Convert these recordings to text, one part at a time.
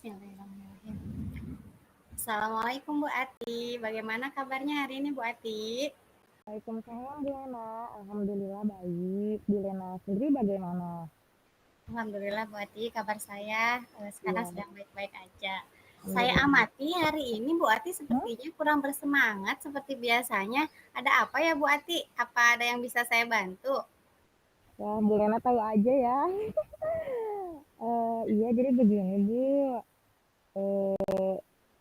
Bismillahirrahmanirrahim. Assalamualaikum Bu Ati, bagaimana kabarnya hari ini Bu Ati? Waalaikumsalam Bu Lena, alhamdulillah baik. Bu Lena sendiri bagaimana? Alhamdulillah Bu Ati, kabar saya sekarang Iya, sedang baik-baik aja. Saya alhamdulillah. amati hari ini Bu Ati Hah? sepertinya kurang bersemangat seperti biasanya. Ada apa ya Bu Ati? Apa ada yang bisa saya bantu? Ya, Bu Lena tahu aja ya. Iya, jadi begini Bu,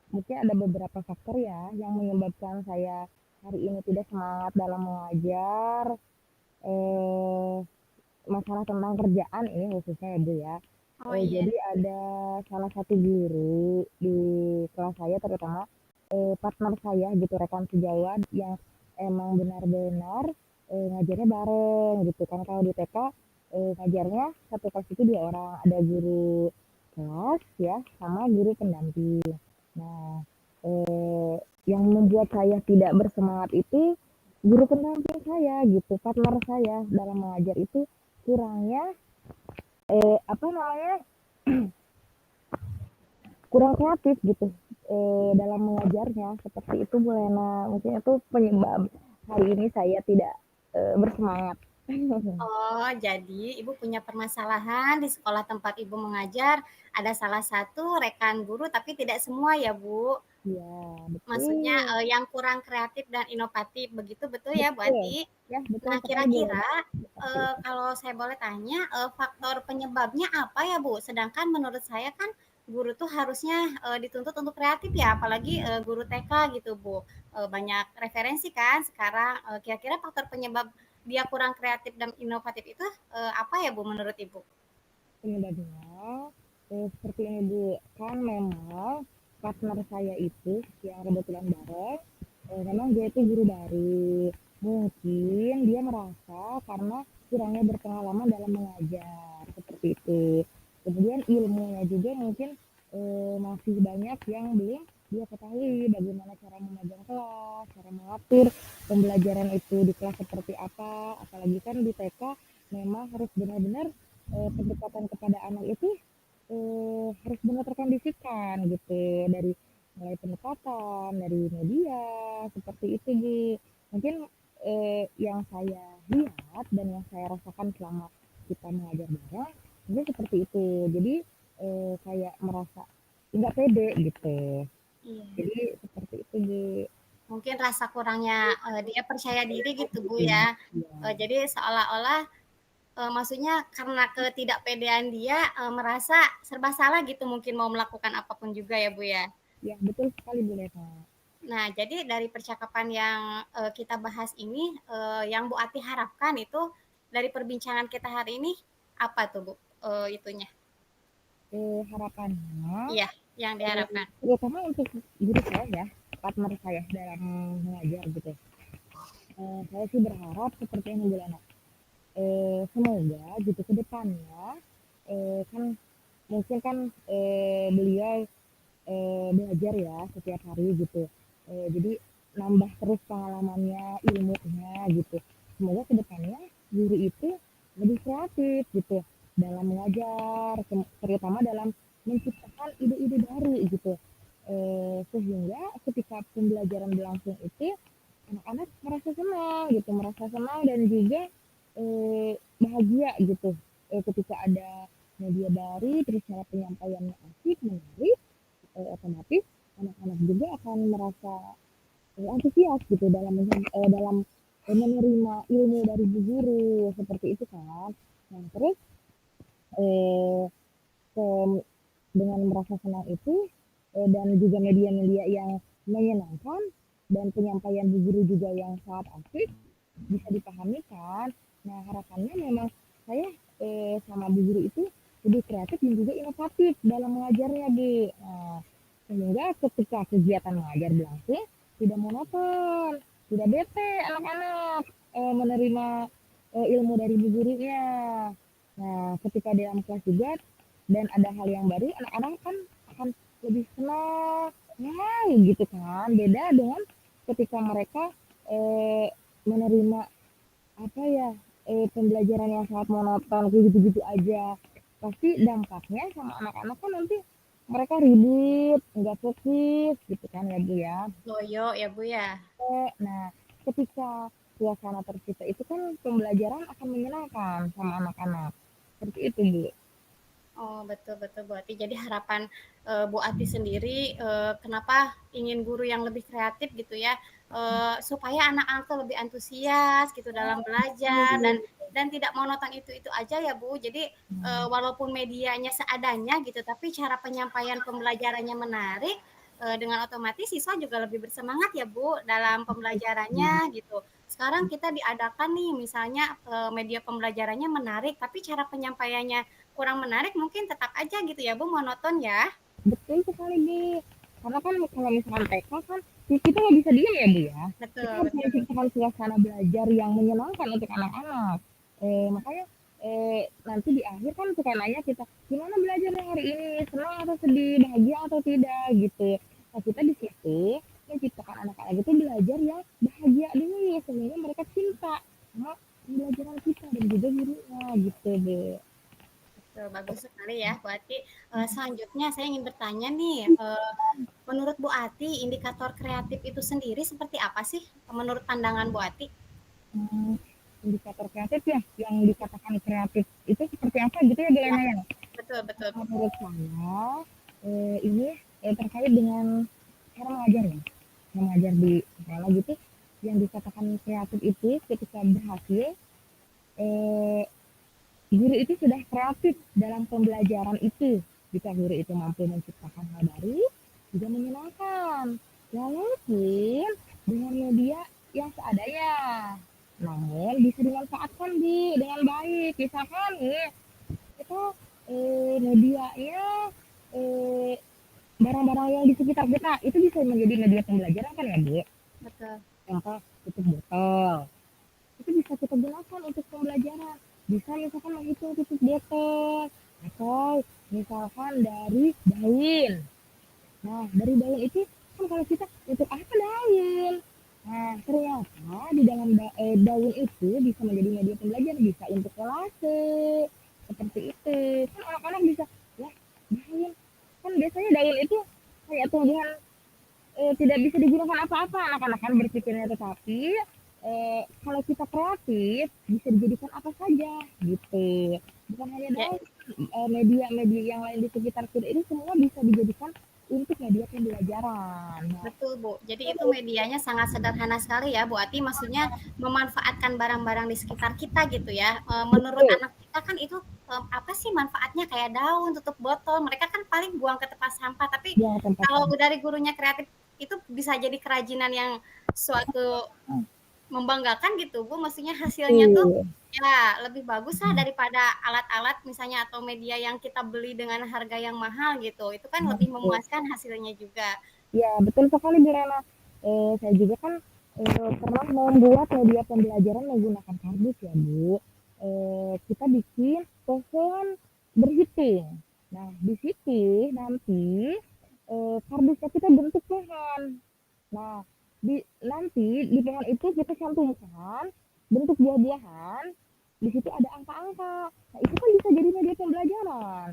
mungkin ada beberapa faktor ya yang menyebabkan saya hari ini tidak semangat dalam mengajar. Eh, Masalah tentang kerjaan ini khususnya ya Bu ya. Oh iya, Jadi ada salah satu guru di kelas saya terutama partner saya gitu, rekan sejawat yang emang benar-benar ngajarnya bareng gitu kan. Kalau di TK ngajarnya satu kelas itu 2 orang, ada guru kelas ya sama guru pendamping. Nah, yang membuat saya tidak bersemangat itu guru pendamping saya gitu, partner saya dalam mengajar itu kurangnya apa namanya, kurang kreatif gitu dalam mengajarnya, seperti itu Bu Lena. Mungkin itu penyebab hari ini saya tidak bersemangat. oh jadi Ibu punya permasalahan di sekolah tempat Ibu mengajar. Ada salah satu rekan guru tapi tidak semua ya Bu? Iya, Maksudnya, betul. yang kurang kreatif dan inovatif begitu, betul ya Bu Betul. Ati? Ya, betul Nah sekali Bu Lena, kira-kira, seperti itu. kalau saya boleh tanya, faktor penyebabnya apa ya Bu? Sedangkan menurut saya kan guru tuh harusnya, dituntut untuk kreatif ya, apalagi, guru TK gitu Bu. Banyak referensi kan sekarang, kira-kira faktor penyebab dia kurang kreatif dan inovatif itu, apa ya Bu menurut Ibu? Penyebabnya seperti ini Bu, kan memang partner saya itu yang kebetulan bareng, memang dia itu guru baru. Mungkin dia merasa karena kurangnya berpengalaman dalam mengajar, seperti itu. Kemudian ilmunya juga mungkin masih banyak yang belum dia ketahui, bagaimana cara memegang kelas, cara mengatur pembelajaran itu di kelas seperti apa. Apalagi kan di TK memang harus benar-benar pendekatan kepada anak itu harus benar terkondisikan gitu, dari mulai pendekatan dari media seperti itu Bu. Mungkin yang saya lihat dan yang saya rasakan selama kita mengajar bareng mungkin seperti itu. Jadi kayak merasa nggak pede gitu, Iya. jadi seperti itu Bu. Mungkin rasa kurangnya, dia percaya diri gitu Bu Iya, ya. iya, Jadi seolah-olah maksudnya karena ketidakpedean dia, merasa serba salah gitu mungkin mau melakukan apapun juga ya, Bu, ya? iya betul sekali Bu Lena. Nah, jadi dari percakapan yang, kita bahas ini, yang Bu Ati harapkan itu dari perbincangan kita hari ini apa tuh, Bu, itunya? Harapannya Iya, yang diharapkan. terutama untuk guru saya ya, partner saya dalam mengajar gitu. Saya sih berharap seperti yang Bu Lena, semoga gitu ke depannya, kan mungkin kan, beliau, belajar ya setiap hari gitu, jadi nambah terus pengalamannya, ilmunya gitu. Semoga ke depannya guru itu lebih kreatif gitu dalam mengajar, terutama dalam menciptakan ide-ide baru gitu, sehingga ketika pembelajaran berlangsung itu anak-anak merasa senang gitu, merasa senang dan juga bahagia gitu ketika ada media baru, terus cara penyampaiannya asik, menarik, otomatis anak-anak juga akan merasa antusias gitu dalam menerima ilmu dari bu guru, seperti itu kan. Nah terus eh, ke- dengan merasa senang itu dan juga media-media yang menyenangkan dan penyampaian bu guru juga yang sangat asik, bisa dipahami kan. Nah harapannya memang saya sama bu guru itu lebih kreatif dan juga inovatif dalam mengajarnya Bu. Nah, sehingga ketika kegiatan mengajar berlangsung tidak monoton, tidak bete anak-anak menerima ilmu dari bu gurunya. Nah ketika dalam kelas juga dan ada hal yang baru, anak-anak kan akan lebih senang, wow gitu kan. Beda dengan ketika mereka eh, menerima apa ya, pembelajaran yang sangat monoton kayak gitu-gitu aja. Pasti dampaknya sama anak-anak kan nanti mereka ribut, nggak fokus gitu kan ya Bu ya. Loyo ya Bu ya. Nah, ketika suasana tercipta itu kan pembelajaran akan menyenangkan sama anak-anak. Seperti itu Bu. Oh, betul betul Bu Ati. Jadi harapan, Bu Ati sendiri, kenapa ingin guru yang lebih kreatif gitu ya, supaya anak-anak tuh lebih antusias gitu dalam belajar dan tidak monoton itu-itu aja ya Bu. Jadi, walaupun medianya seadanya gitu, tapi cara penyampaian pembelajarannya menarik, dengan otomatis siswa juga lebih bersemangat ya Bu dalam pembelajarannya gitu. Sekarang kita diadakan nih misalnya, media pembelajarannya menarik, tapi cara penyampaiannya kurang menarik mungkin tetap aja gitu ya Bu, monoton ya? Betul sekali Bu. Karena kan kalau misalkan TK kan kita nggak bisa diam ya Bu ya. Kita Betul harus betul. menciptakan suasana belajar yang menyenangkan untuk anak-anak. Makanya nanti di akhir kan suka nanya kita gimana belajarnya hari ini, senang atau sedih, bahagia atau tidak gitu. Nah kita di situ menciptakan anak-anak itu belajar yang bahagia dulu sehingga mereka cinta sama pembelajaran kita dan juga gurunya gitu Bu. Betul, bagus sekali ya Bu Ati. Selanjutnya saya ingin bertanya nih, menurut Bu Ati indikator kreatif itu sendiri seperti apa sih menurut pandangan Bu Ati? Hmm, indikator kreatif ya, yang dikatakan kreatif itu seperti apa gitu ya Ya, Delena ya? betul betul Bu. Menurut saya ini terkait dengan cara mengajar ya, cara mengajar di sekolah gitu, yang dikatakan kreatif itu ketika berhasil eh, guru itu sudah kreatif dalam pembelajaran itu. Jika guru itu mampu menciptakan hal baru, juga menyenangkan. Walaupun dengan media yang seadanya, namun bisa dimanfaatkan dengan baik. Misalkan nih, kita medianya eh, barang-barang yang di sekitar kita itu bisa menjadi media pembelajaran kan ya Bu? Betul. Contoh tutup botol, itu bisa kita gunakan untuk pembelajaran. Bisa misalkan menghitung titik botol atau misalkan dari daun. Nah, dari daun itu kan kalau kita untuk apa daun? Nah, ternyata di dalam daun itu bisa menjadi media pembelajaran, bisa untuk kolase, seperti itu. Kan anak-anak bisa, ya daun, kan biasanya daun itu kayak tumbuhan tidak bisa digunakan apa-apa anak-anak kan berpikirnya, tetapi kalau kita kreatif bisa dijadikan apa saja gitu, bukan hanya Ya, daun, media-media yang lain di sekitar kita ini semua bisa dijadikan untuk media pembelajaran. Nah, betul Bu. Jadi itu medianya sangat sederhana sekali ya Bu Ati. Maksudnya memanfaatkan barang-barang di sekitar kita gitu ya. Menurut betul, anak kita kan itu apa sih manfaatnya kayak daun, tutup botol. Mereka kan paling buang ke tempat sampah. Tapi yang tempat kalau sampah. dari gurunya kreatif itu bisa jadi kerajinan yang suatu membanggakan gitu Bu. Maksudnya hasilnya tuh Betul. ya lebih bagus lah daripada alat-alat misalnya atau media yang kita beli dengan harga yang mahal gitu. Itu kan lebih Betul. memuaskan hasilnya juga. Ya, betul sekali Bu Rena. Saya juga kan pernah membuat media pembelajaran menggunakan kardus ya Bu. Kita bikin pohon berhitung. Nah, di situ nanti kardusnya kita bentuk pohon. Nah, nanti di pohon itu kita cantumkan bentuk buah-buahan. Di situ ada angka-angka. Nah, itu kan bisa jadi media pembelajaran.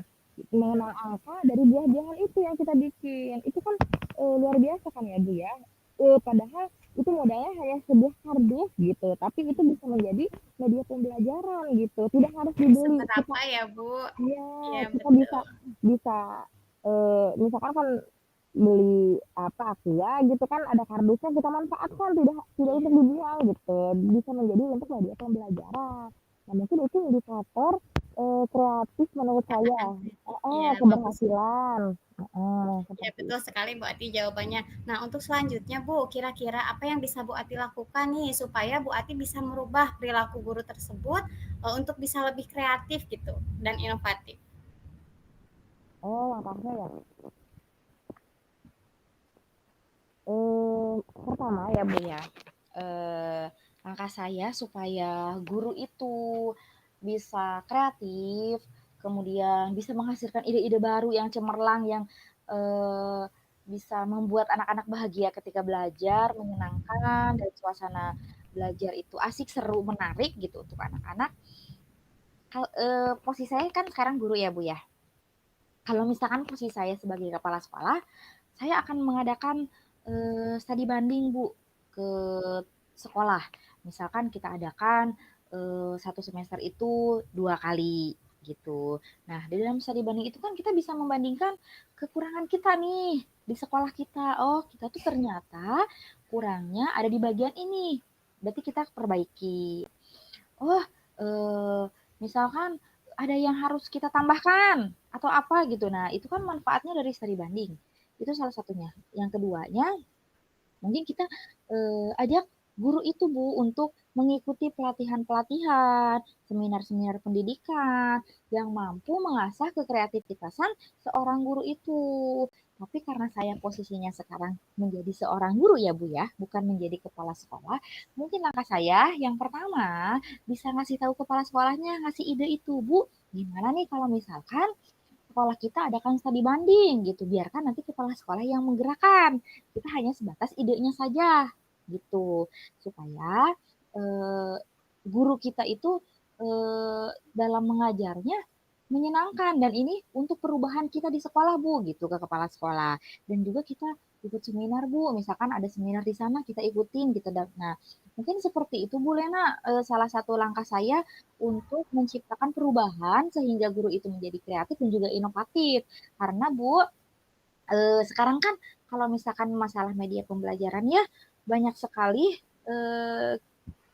Mengenal angka dari buah-buahan itu yang kita bikin. Itu kan luar biasa kan ya Bu ya. Padahal itu modalnya hanya sebuah kardus gitu, tapi itu bisa menjadi media pembelajaran gitu. Tidak harus dibeli. Kita Seberapa ya, Bu? ya Iya, kita bisa betul. bisa misalkan kan beli apa Aqua gitu kan ada kardusnya kita manfaatkan, tidak tidak Iya, untuk dibuang gitu, bisa menjadi untuk media pembelajaran. Nah mungkin itu indikator kreatif menurut saya. perkataan kreatif. Iya, bagus. Keberhasilan. Iya, Seperti betul itu. sekali Bu Ati jawabannya. Nah, untuk selanjutnya Bu, kira-kira apa yang bisa Bu Ati lakukan nih supaya Bu Ati bisa merubah perilaku guru tersebut untuk bisa lebih kreatif gitu dan inovatif? Langkahnya ya, pertama ya Bu ya, langkah saya supaya guru itu bisa kreatif, kemudian bisa menghasilkan ide-ide baru yang cemerlang, yang eee, bisa membuat anak-anak bahagia ketika belajar, menyenangkan, dan suasana belajar itu asik, seru, menarik gitu untuk anak-anak. Posisi saya kan sekarang guru ya Bu ya. Kalau misalkan posisi saya sebagai kepala sekolah, saya akan mengadakan, studi banding, Bu, ke sekolah. Misalkan kita adakan, 1 semester itu 2 kali, gitu. Nah, di dalam studi banding itu kan kita bisa membandingkan kekurangan kita nih, di sekolah kita. Oh, kita tuh ternyata kurangnya ada di bagian ini, berarti kita perbaiki. Oh, eee, misalkan ada yang harus kita tambahkan atau apa gitu. Nah, itu kan manfaatnya dari studi banding. Itu salah satunya. Yang keduanya, mungkin kita, ajak guru itu, Bu, untuk mengikuti pelatihan-pelatihan, seminar-seminar pendidikan yang mampu mengasah kekreativitasan seorang guru itu. Tapi karena saya posisinya sekarang menjadi seorang guru ya, Bu, ya, bukan menjadi kepala sekolah, mungkin langkah saya yang pertama bisa ngasih tahu kepala sekolahnya, ngasih ide itu, "Bu, gimana nih kalau misalkan sekolah kita adakan studi banding gitu, biarkan nanti kepala sekolah yang menggerakkan. Kita hanya sebatas idenya saja gitu. Supaya eh, guru kita itu dalam mengajarnya menyenangkan dan ini untuk perubahan kita di sekolah Bu gitu ke kepala sekolah. Dan juga kita ikut seminar Bu, misalkan ada seminar di sana kita ikutin gitu. Nah, mungkin seperti itu Bu Lena, salah satu langkah saya untuk menciptakan perubahan sehingga guru itu menjadi kreatif dan juga inovatif. Karena Bu, sekarang kan kalau misalkan masalah media pembelajaran ya banyak sekali eh,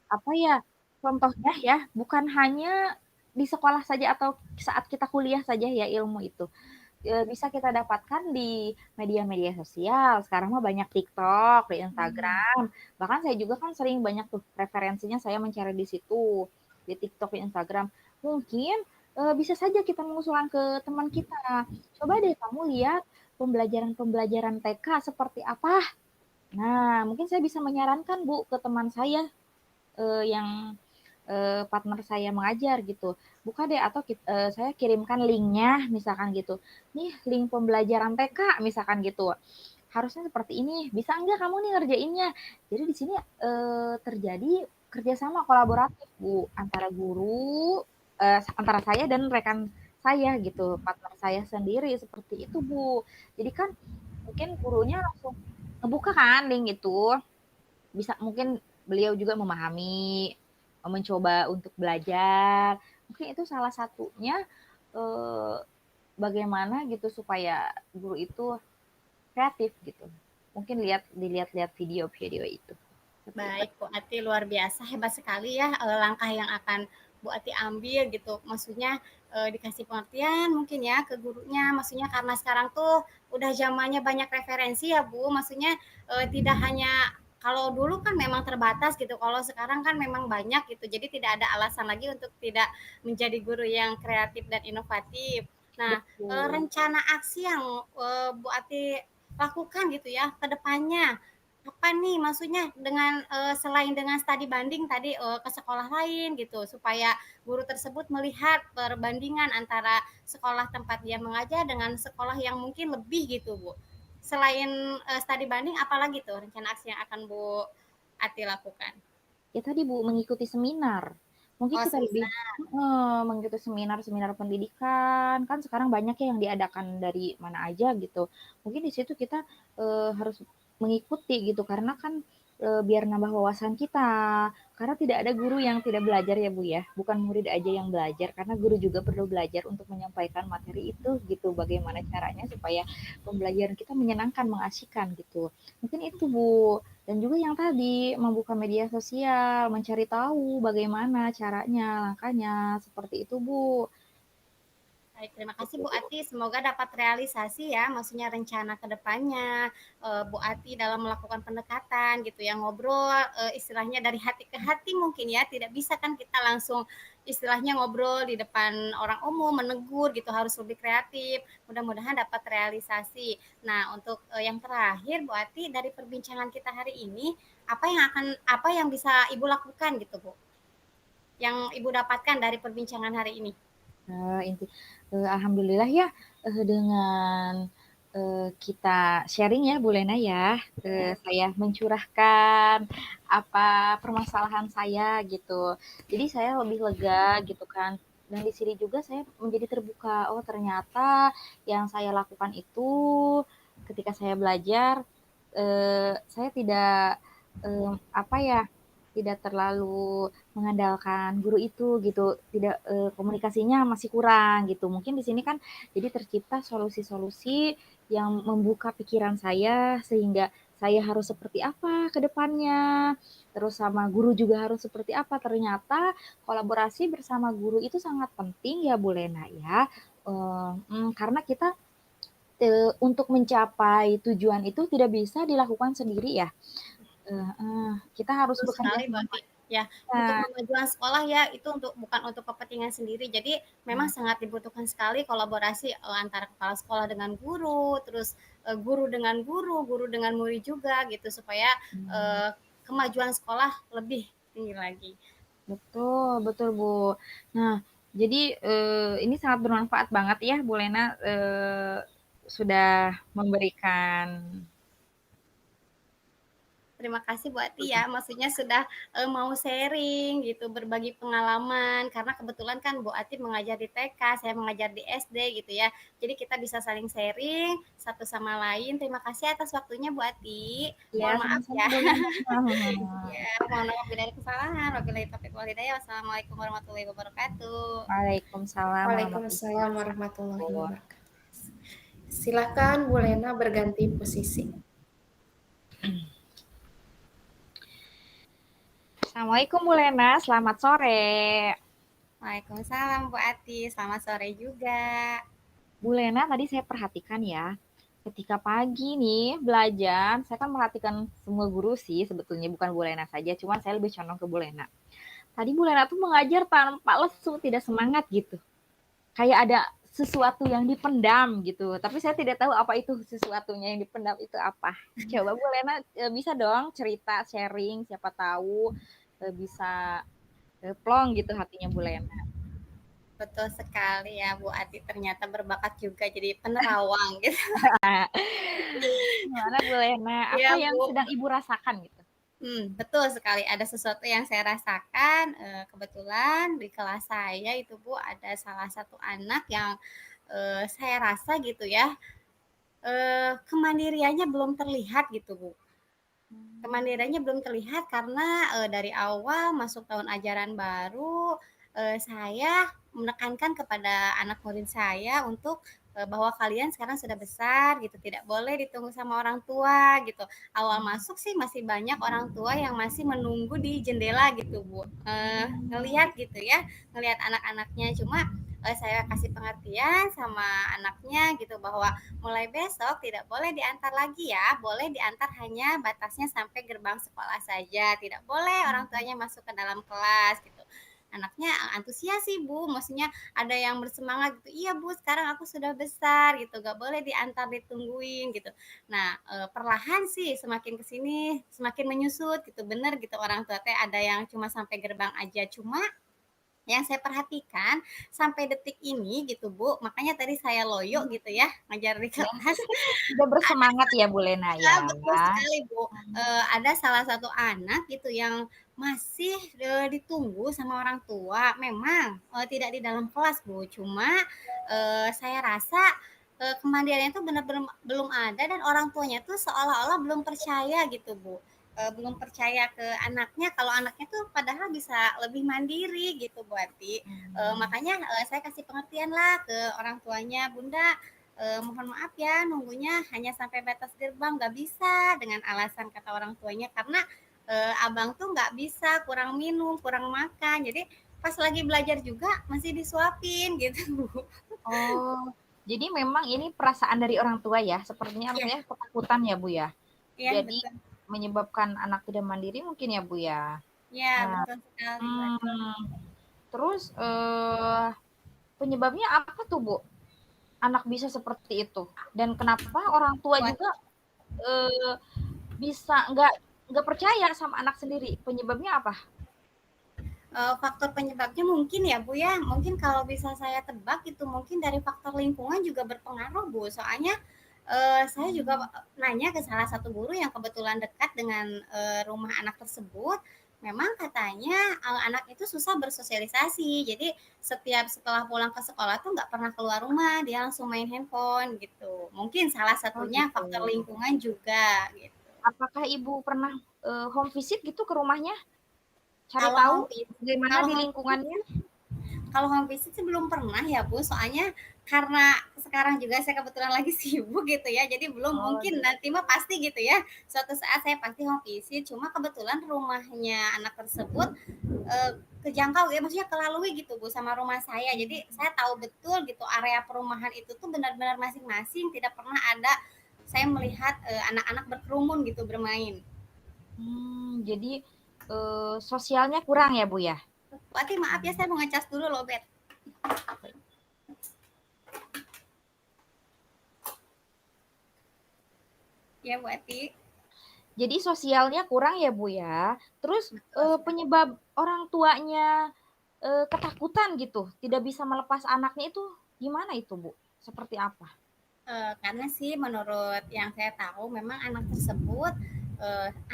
apa ya contohnya ya bukan hanya di sekolah saja atau saat kita kuliah saja ya ilmu itu bisa kita dapatkan di media-media sosial. Sekarang mah banyak TikTok, di Hmm. Instagram. Bahkan saya juga kan sering banyak tuh referensinya saya mencari di situ, di TikTok, di Instagram. Mungkin bisa saja kita mengusulkan ke teman kita. Coba deh kamu lihat pembelajaran-pembelajaran TK seperti apa. Nah, mungkin saya bisa menyarankan Bu ke teman saya yang partner saya mengajar gitu. Buka deh atau saya kirimkan linknya misalkan gitu. Nih link pembelajaran TK misalkan gitu. Harusnya seperti ini. Bisa enggak kamu nih ngerjainnya? Jadi di sini terjadi kerjasama kolaboratif Bu antara guru antara saya dan rekan saya gitu, partner saya sendiri seperti itu Bu. Jadi kan mungkin gurunya langsung ngebuka kan link itu, bisa mungkin beliau juga memahami, mencoba untuk belajar. Mungkin itu salah satunya eh, bagaimana gitu supaya guru itu kreatif gitu. Mungkin dilihat-lihat video-video itu. Seperti itu. Baik, Bu Ati luar biasa, hebat sekali ya langkah yang akan Bu Ati ambil gitu. Maksudnya dikasih pengertian mungkin ya ke gurunya. Maksudnya karena sekarang tuh udah zamannya banyak referensi ya Bu. Maksudnya tidak hanya kalau dulu kan memang terbatas gitu. Kalau sekarang kan memang banyak gitu. Jadi tidak ada alasan lagi untuk tidak menjadi guru yang kreatif dan inovatif. Nah, Betul. rencana aksi yang Bu Ati lakukan gitu ya ke depannya apa nih maksudnya dengan selain dengan studi banding tadi ke sekolah lain gitu supaya guru tersebut melihat perbandingan antara sekolah tempat dia mengajar dengan sekolah yang mungkin lebih gitu Bu. Selain studi banding apalagi tuh rencana aksi yang akan Bu Ati lakukan? Ya tadi Bu, mengikuti seminar. Mungkin Oh, kita lebih seminar. mengikuti seminar-seminar pendidikan. Kan sekarang banyak ya yang diadakan dari mana aja gitu. Mungkin di situ kita harus mengikuti gitu karena kan biar nambah wawasan kita. Karena tidak ada guru yang tidak belajar ya Bu ya. Bukan murid aja yang belajar karena guru juga perlu belajar untuk menyampaikan materi itu gitu. Bagaimana caranya supaya pembelajaran kita menyenangkan, mengasihkan gitu. Mungkin itu Bu. Dan juga yang tadi, membuka media sosial, mencari tahu bagaimana caranya, langkahnya, seperti itu, Bu. Baik, terima kasih Bu Ati. Semoga dapat realisasi ya, maksudnya rencana ke depannya Bu Ati dalam melakukan pendekatan gitu ya, ngobrol istilahnya dari hati ke hati mungkin ya, tidak bisa kan kita langsung istilahnya ngobrol di depan orang umum, menegur gitu, harus lebih kreatif. Mudah-mudahan dapat realisasi. Nah, untuk yang terakhir Bu Ati dari perbincangan kita hari ini, apa yang bisa Ibu lakukan gitu Bu? Yang Ibu dapatkan dari perbincangan hari ini? Inti alhamdulillah ya, dengan, kita sharing ya, Bu Lena ya, saya mencurahkan apa permasalahan saya gitu. Jadi saya lebih lega gitu kan, Dan di sini juga saya menjadi terbuka, oh ternyata yang saya lakukan itu ketika saya belajar, saya tidak, apa ya, tidak terlalu mengandalkan guru itu gitu, tidak, komunikasinya masih kurang gitu. Mungkin di sini kan jadi tercipta solusi-solusi yang membuka pikiran saya sehingga saya harus seperti apa ke depannya, terus sama guru juga harus seperti apa. Ternyata kolaborasi bersama guru itu sangat penting ya Bu Lena ya, karena kita, untuk mencapai tujuan itu tidak bisa dilakukan sendiri ya, kita harus Betul bekerja sekali, Mbak, sama. ya, untuk kemajuan sekolah ya, itu bukan untuk kepentingan sendiri. Jadi memang Nah, sangat dibutuhkan sekali kolaborasi, antara kepala sekolah dengan guru, terus, guru dengan guru, guru dengan murid juga gitu, supaya, mmm, eee, kemajuan sekolah lebih tinggi lagi. betul betul Bu. Nah, jadi, ini sangat bermanfaat banget ya Bu Lena, sudah memberikan. Terima kasih Bu Ati ya, maksudnya sudah, mau sharing gitu, berbagi pengalaman, karena kebetulan kan Bu Ati mengajar di TK, saya mengajar di SD gitu ya. Jadi kita bisa saling sharing satu sama lain. Terima kasih atas waktunya Bu Ati. Ya, Mohon maaf sama-sama ya. Bu Lena. Ya, mohon maaf bila ada kesalahan. Wabillahi taufiq walhidayah. Wassalamualaikum warahmatullahi wabarakatuh. Waalaikumsalam warahmatullahi Waalaikumsalam warahmatullahi wabarakatuh. wabarakatuh. Silakan Bu Lena berganti posisi. Assalamualaikum Bu Lena, selamat sore. Waalaikumsalam Bu Ati, selamat sore juga. Bu Lena, tadi saya perhatikan ya, ketika pagi nih belajar, saya kan perhatikan semua guru sih sebetulnya, bukan Bu Lena saja, cuman saya lebih condong ke Bu Lena. Tadi Bu Lena tuh mengajar tanpa lesu, tidak semangat gitu. Kayak ada sesuatu yang dipendam gitu, tapi saya tidak tahu apa itu sesuatunya yang dipendam itu apa. Coba Bu Lena bisa dong cerita, sharing, siapa tahu bisa plong gitu hatinya Bu Lena. Betul sekali ya Bu Ati, ternyata berbakat juga jadi penerawang gitu. Gimana Bu Lena? Apa Iya yang Bu. sedang Ibu rasakan gitu? Betul sekali. Ada sesuatu yang saya rasakan, kebetulan di kelas saya itu Bu, ada salah satu anak yang, saya rasa gitu ya, kemandiriannya belum terlihat gitu Bu. Kemandiriannya belum terlihat karena, dari awal masuk tahun ajaran baru, saya menekankan kepada anak murid saya untuk, bahwa kalian sekarang sudah besar gitu, tidak boleh ditunggu sama orang tua gitu. Awal masuk sih masih banyak orang tua yang masih menunggu di jendela gitu, Bu, ngelihat gitu ya, ngelihat anak-anaknya. Cuma, saya kasih pengertian sama anaknya gitu bahwa mulai besok tidak boleh diantar lagi ya, boleh diantar hanya batasnya sampai gerbang sekolah saja, tidak boleh orang tuanya masuk ke dalam kelas gitu. Anaknya antusias sih Bu, maksudnya ada yang bersemangat gitu, iya Bu sekarang aku sudah besar gitu, gak boleh diantar ditungguin gitu. Nah perlahan sih semakin kesini semakin menyusut gitu, bener gitu orang tua teh ada yang cuma sampai gerbang aja, cuma yang saya perhatikan sampai detik ini gitu Bu, makanya tadi saya loyo gitu ya ngajar di Ya, kelas. sudah bersemangat ya Bu Lena Ya, ya. betul sekali, Bu. Ada salah satu anak gitu yang masih, ditunggu sama orang tua. Memang, tidak di dalam kelas, Bu, cuma, saya rasa, kemandiriannya itu benar-benar belum ada dan orang tuanya tuh seolah-olah belum percaya gitu, Bu. Belum percaya ke anaknya kalau anaknya tuh padahal bisa lebih mandiri gitu, Bu Ati. Makanya, saya kasih pengertian lah ke orang tuanya, "Bunda, mohon maaf ya nunggunya hanya sampai batas gerbang, nggak bisa dengan alasan kata orang tuanya karena, abang tuh nggak bisa, kurang minum, kurang makan. Jadi pas lagi belajar juga masih disuapin gitu, Bu. Oh, jadi memang ini perasaan dari orang tua ya, sepertinya Iya artinya ketakutan ya Bu ya. iya Jadi betul. menyebabkan anak tidak mandiri mungkin ya Bu ya. Iya Nah, betul sekali, Mbak. hmm, terus penyebabnya apa tuh Bu? Anak bisa seperti itu dan kenapa orang tua Buat juga eh, bisa nggak percaya sama anak sendiri? Penyebabnya apa? faktor penyebabnya mungkin ya Bu ya, mungkin kalau bisa saya tebak itu mungkin dari faktor lingkungan juga berpengaruh Bu. Soalnya saya juga nanya ke salah satu guru yang kebetulan dekat dengan rumah anak tersebut. memang katanya anak itu susah bersosialisasi. Jadi setiap setelah pulang ke sekolah tuh nggak pernah keluar rumah, dia langsung main handphone gitu. Mungkin salah Oh satunya gitu. faktor lingkungan juga gitu. Apakah Ibu pernah home visit gitu ke rumahnya? Cari Kalau tahu home visit, bagaimana kalau di home visit lingkungannya? Kalau home visit sih belum pernah ya Bu, soalnya karena sekarang juga saya kebetulan lagi sibuk gitu ya, jadi belum, Oh mungkin gitu. nanti mah pasti gitu ya, suatu saat saya pasti home visit, cuma kebetulan rumahnya anak tersebut kejangkau ya, maksudnya kelalui gitu Bu sama rumah saya, jadi saya tahu betul gitu area perumahan itu tuh benar-benar masing-masing, tidak pernah ada saya melihat anak-anak berkerumun gitu bermain. Jadi sosialnya kurang ya Bu ya? Berarti maaf ya, saya mau ngecas dulu loh, Bet. Ya Bu Ati. Jadi sosialnya kurang ya Bu ya. Terus penyebab orang tuanya ketakutan gitu, tidak bisa melepas anaknya itu gimana itu Bu? Seperti apa? Karena sih menurut yang saya tahu memang anak tersebut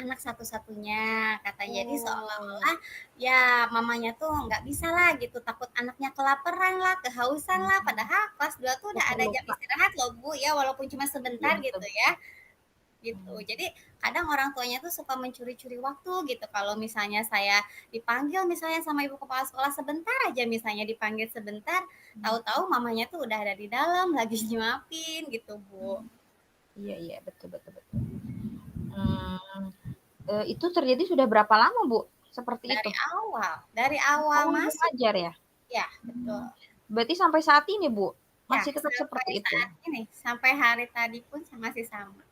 anak satu-satunya katanya. Jadi Oh. seolah-olah ya mamanya tuh nggak bisa lah gitu, takut anaknya kelaparan lah, kehausan lah. Hmm, Padahal kelas 2 tuh udah ada jam terluka. istirahat loh Bu ya, walaupun cuma Iya sebentar gitu betul. ya. Gitu. Hmm. Jadi kadang orang tuanya tuh suka mencuri-curi waktu gitu. Kalau misalnya saya dipanggil misalnya sama ibu kepala sekolah sebentar aja misalnya dipanggil sebentar, tahu-tahu mamanya tuh udah ada di dalam lagi nyuapin gitu, Bu. Iya iya betul betul betul. Hmm, itu terjadi sudah berapa lama Bu? Seperti itu? Dari awal Awal Ibu masuk, ngajar ya? ya betul. Berarti sampai saat ini Bu Ya, masih tetap sampai seperti itu? saat ini, sampai hari tadi pun masih sama.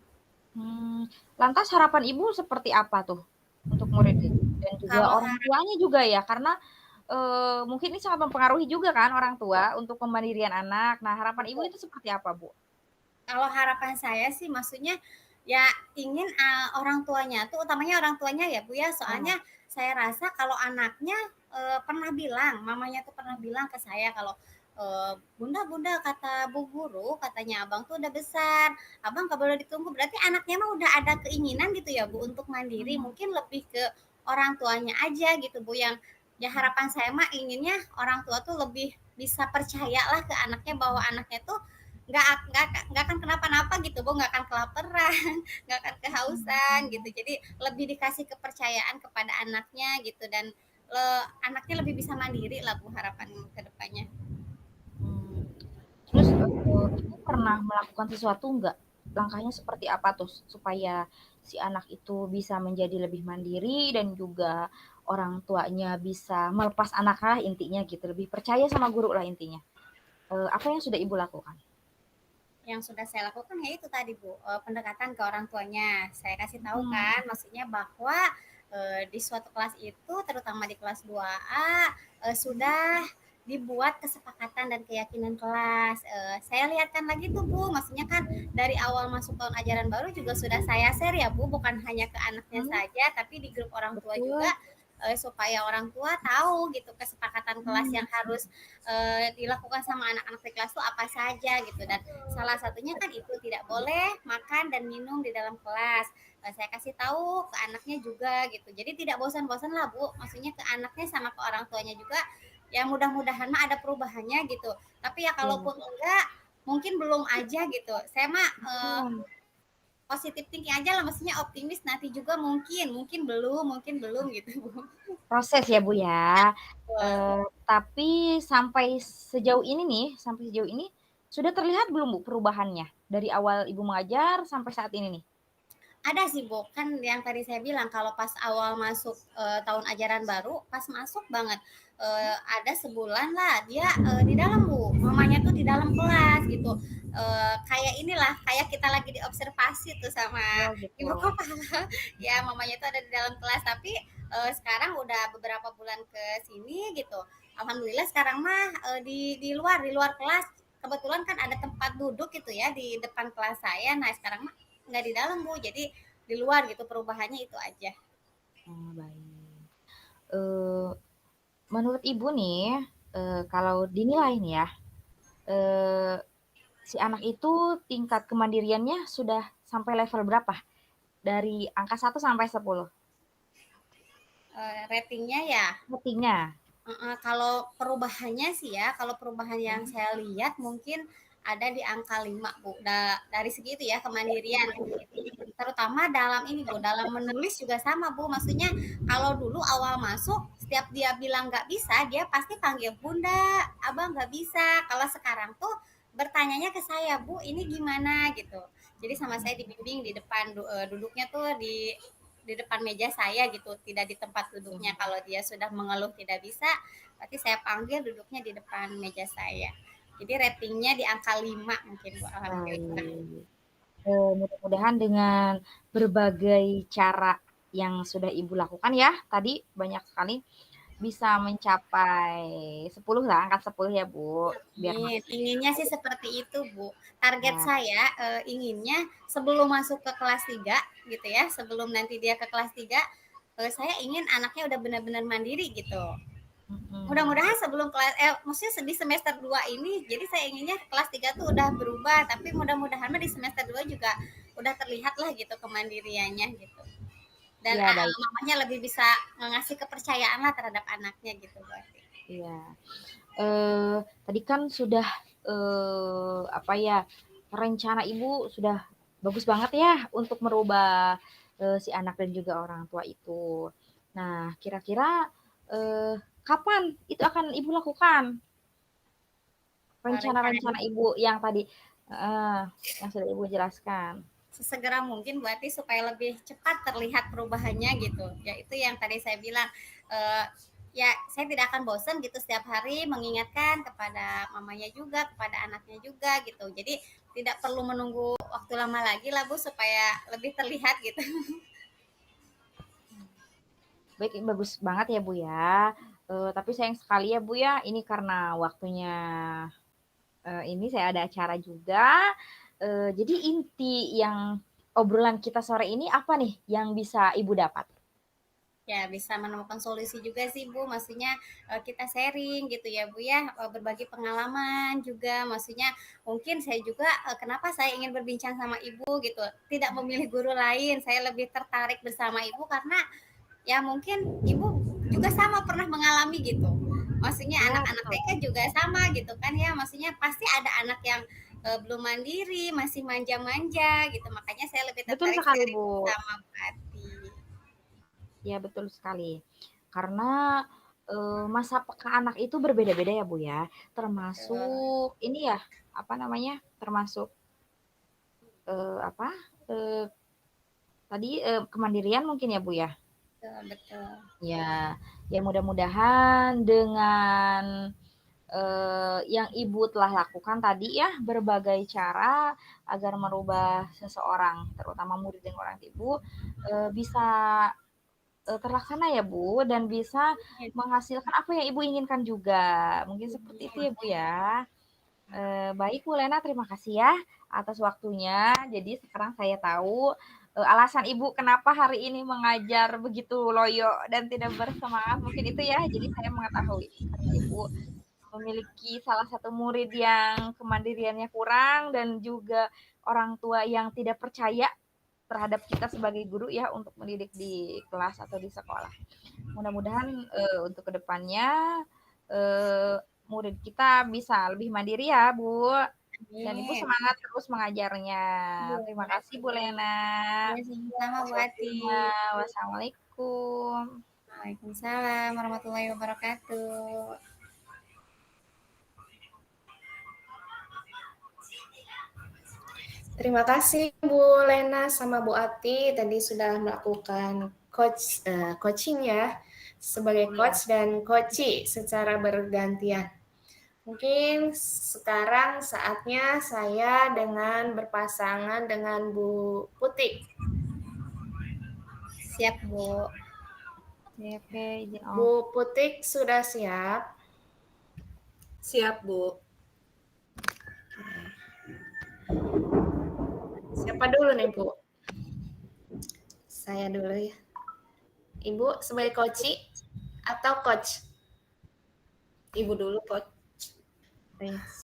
Lantas harapan Ibu seperti apa tuh untuk murid itu dan juga Kalau orang tuanya juga ya? Karena mungkin ini sangat mempengaruhi juga kan orang tua untuk pemandirian anak. Nah, harapan Ibu itu seperti apa, Bu? Kalau harapan saya sih maksudnya ya ingin orang tuanya tuh utamanya orang tuanya ya Bu ya, Ah, soalnya saya rasa kalau anaknya pernah bilang, mamanya tuh pernah bilang ke saya kalau "Bunda Bunda," kata Bu Guru, katanya, "Abang tuh udah besar, Abang nggak boleh ditunggu." Berarti anaknya mah udah ada keinginan gitu ya Bu untuk mandiri, mhm, mungkin lebih ke orang tuanya aja gitu Bu, yang ya harapan saya mah inginnya orang tua tuh lebih bisa percayalah ke anaknya bahwa anaknya tuh nggak akan kenapa-napa gitu Bu, nggak akan kelaparan, nggak akan kehausan gitu. Jadi lebih dikasih kepercayaan kepada anaknya gitu dan anaknya lebih bisa mandiri lah Bu harapan ke depannya. mmm. Terus, Ibu pernah melakukan sesuatu enggak? Langkahnya seperti apa tuh supaya si anak itu bisa menjadi lebih mandiri dan juga orang tuanya bisa melepas anaklah intinya gitu, lebih percaya sama guru lah intinya. Apa yang sudah Ibu lakukan? Yang sudah saya lakukan ya itu tadi Bu, pendekatan ke orang tuanya. Saya kasih tahu Mhm, kan, maksudnya bahwa di suatu kelas itu terutama di kelas 2A sudah dibuat kesepakatan dan keyakinan kelas. Saya lihatkan lagi tuh Bu, maksudnya kan dari awal masuk tahun ajaran baru juga sudah saya share ya Bu, bukan hanya ke anaknya mhm, saja, tapi di grup orang tua juga betul. supaya orang tua tahu gitu kesepakatan kelas Mmm, yang harus dilakukan sama anak-anak di kelas tuh apa saja gitu dan salah satunya kan itu tidak boleh makan dan minum di dalam kelas. Saya kasih tahu ke anaknya juga gitu. Jadi tidak bosan-bosan lah Bu, maksudnya ke anaknya sama ke orang tuanya juga. Ya mudah-mudahan mah ada perubahannya gitu. Tapi ya iya, kalaupun enggak, mungkin belum aja gitu. Saya mah betul. positif thinking aja lah, maksudnya optimis nanti juga mungkin belum gitu Bu. Proses ya, Bu, ya. Betul. Tapi sampai sejauh ini sudah terlihat belum, Bu, perubahannya? Dari awal Ibu mengajar sampai saat ini nih? Ada sih Bu, kan yang tadi saya bilang kalau pas awal masuk tahun ajaran baru, pas masuk banget ada sebulan lah dia di dalam Bu, mamanya tuh di dalam kelas gitu. Kayak inilah, kayak kita lagi diobservasi tuh sama Oh, gitu. ibu kepala. Ya, mamanya tuh ada di dalam kelas, tapi sekarang udah beberapa bulan ke sini gitu. Alhamdulillah sekarang mah di luar kelas. Kebetulan kan ada tempat duduk gitu ya di depan kelas saya. Nah, sekarang mah nggak di dalam Bu, jadi di luar gitu, perubahannya itu aja. Oh, baik. Eee, Menurut Ibu nih, kalau dinilai nih ya, eee, si anak itu tingkat kemandiriannya sudah sampai level berapa? Dari angka 1 sampai 10? Ratingnya ya, Ratingnya. kalau perubahannya sih ya, kalau perubahan yang saya lihat mungkin ada di angka 5 Bu, dari segi itu ya, kemandirian. Terutama dalam ini Bu, dalam menulis juga sama Bu, maksudnya kalau dulu awal masuk, setiap dia bilang nggak bisa, dia pasti panggil Bunda, Abang nggak bisa. Kalau sekarang tuh bertanyanya ke saya, Bu, ini gimana gitu. Jadi sama saya dibimbing di depan, duduknya tuh di depan meja saya gitu, tidak di tempat duduknya. Kalau dia sudah mengeluh tidak bisa, berarti saya panggil duduknya di depan meja saya. Jadi ratingnya di angka 5 mungkin Bu, alhamdulillah. Baik. Mudah-mudahan dengan berbagai cara yang sudah Ibu lakukan ya, tadi banyak sekali bisa mencapai 10 lah, angka 10 ya Bu, biar Amin. masuk. Inginnya sih seperti itu, Bu. Target Ya, saya inginnya sebelum masuk ke kelas 3 gitu ya, sebelum nanti dia ke kelas 3, saya ingin anaknya udah benar-benar mandiri gitu. mhm. Mudah-mudahan sebelum kelas maksudnya di semester 2 ini, jadi saya inginnya kelas 3 tuh udah berubah, tapi mudah-mudahan mah di semester 2 juga udah terlihat lah gitu kemandiriannya gitu. Dan Ya baik, mamanya lebih bisa ngasih kepercayaan lah terhadap anaknya gitu berarti. iya. Tadi kan sudah, apa ya, rencana Ibu sudah bagus banget ya untuk merubah, si anak dan juga orang tua itu. Nah, kira-kira, kapan itu akan Ibu lakukan? Rencana Rencana-rencana Ibu yang tadi heeh, yang sudah Ibu jelaskan. sesegera mungkin berarti supaya lebih cepat terlihat perubahannya gitu. Ya itu yang tadi saya bilang, ya saya tidak akan bosan gitu setiap hari mengingatkan kepada mamanya juga, kepada anaknya juga gitu. Jadi tidak perlu menunggu waktu lama lagi lah Bu supaya lebih terlihat gitu. Baik, bagus banget ya Bu ya. Tapi sayang sekali ya Bu ya, ini karena waktunya ini saya ada acara juga. Jadi inti yang obrolan kita sore ini apa nih yang bisa Ibu dapat? Ya bisa menemukan solusi juga sih Bu, maksudnya kita sharing gitu ya Bu ya, berbagi pengalaman juga, maksudnya mungkin saya juga kenapa saya ingin berbincang sama Ibu gitu, tidak memilih guru lain, saya lebih tertarik bersama Ibu karena ya mungkin Ibu juga sama pernah mengalami gitu. Maksudnya Ya, anak-anak betul. TK juga sama gitu kan ya, maksudnya pasti ada anak yang belum mandiri, masih manja-manja gitu, makanya saya lebih Betul tertarik sekali sharing Bu. sama Bu Ati. Ya, betul sekali. Karena masa peka anak itu berbeda-beda ya Bu ya. Betul, Termasuk ini ya, apa namanya? Termasuk apa? eh, Tadi kemandirian mungkin ya Bu ya. betul, betul. Ya, ya mudah-mudahan dengan yang Ibu telah lakukan tadi ya, berbagai cara agar merubah seseorang, terutama murid dan orang tua Ibu, bisa terlaksana ya Bu, dan bisa menghasilkan apa yang Ibu inginkan juga. Mungkin seperti itu ya Bu ya. Baik Bu Lena, terima kasih ya atas waktunya. Jadi sekarang saya tahu alasan Ibu kenapa hari ini mengajar begitu loyo dan tidak bersemangat. Mungkin itu ya. Jadi saya mengetahui karena Ibu memiliki salah satu murid yang kemandiriannya kurang dan juga orang tua yang tidak percaya terhadap kita sebagai guru ya untuk mendidik di kelas atau di sekolah. Mudah-mudahan untuk kedepannya uh, murid kita bisa lebih mandiri ya Bu. Dan Ibu Amin. semangat terus mengajarnya. Iya, Terima kasih Bu makasih. Lena. Iya, sama-sama Bu Ati. Wassalamualaikum. Waalaikumsalam warahmatullahi wabarakatuh. Terima kasih Bu Lena sama Bu Ati tadi sudah melakukan coaching ya sebagai coach dan coachee secara bergantian. Mungkin sekarang saatnya saya dengan berpasangan dengan Bu Putih. Siap, Bu. Oke, izin Bu off. Putih sudah siap? Siap, Bu. Siapa dulu nih, Bu? Saya dulu ya. Ibu sebagai coachee atau coach? Ibu dulu, Coach.